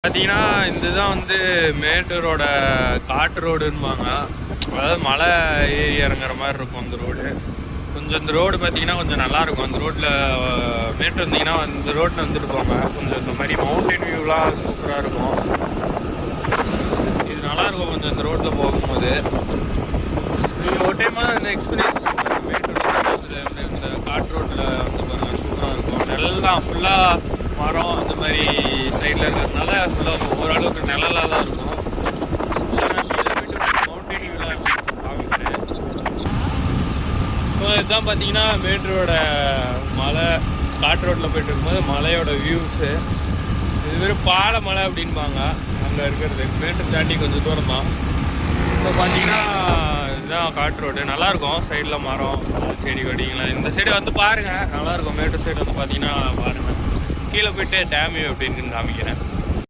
பார்த்தீங்கன்னா இந்த தான் வந்து மேட்டூரோட காட்டு ரோடுன்பாங்க. அதாவது மலை ஏறி இறங்குற மாதிரி இருக்கும் அந்த ரோடு. கொஞ்சம் இந்த ரோடு பார்த்தீங்கன்னா கொஞ்சம் நல்லாயிருக்கும். அந்த ரோட்டில் மேட்டூர் வந்தீங்கன்னா அந்த ரோட்டில் வந்துட்டு போங்க. கொஞ்சம் இந்த மாதிரி மவுண்டன் வியூலாம் சூப்பராக இருக்கும். இது நல்லாயிருக்கும் கொஞ்சம் இந்த ரோட்டில் போகும்போது. நீங்கள் ஒரு டைமாக இந்த எக்ஸ்பீரியன்ஸ் பண்ணுங்கள். மேட்டூர் இந்த காட்டு ரோட்டில் வந்து பாருங்கள், சூப்பராக இருக்கும். நிழல்லாம் ஃபுல்லாக மரம் அந்த மாதிரி சைடில் இருக்கிறதுனால ஃபுல்லாக ஓரளவுக்கு நிழலாக தான் இருக்கும். ஸோ நான் கீழே போய்ட்டு மவுண்டன் வியூலாம் காமிக்கிறேன். ஸோ இதுதான் பார்த்தீங்கன்னா மேட்டூரோட மலை. காட்டு ரோட்டில் போய்ட்டு இருக்கும்போது மலையோட வியூஸு. இது வெறும் பாலை மலை அப்படின்பாங்க அங்கே இருக்கிறது. மேட்டூர் தாண்டி கொஞ்சம் தூரம் தான். இப்போ பார்த்தீங்கன்னா இதுதான் காட்டு ரோடு. நல்லாயிருக்கும். சைடில் மரம் செடி கொடிங்களாம். இந்த சைடு வந்து பாருங்கள், நல்லாயிருக்கும். மேட்டூர் சைடு வந்து பார்த்தீங்கன்னா பாருங்கள். கீழே போய்ட்டு டேம் வியூ அப்படின்னு காமிக்கிறேன்.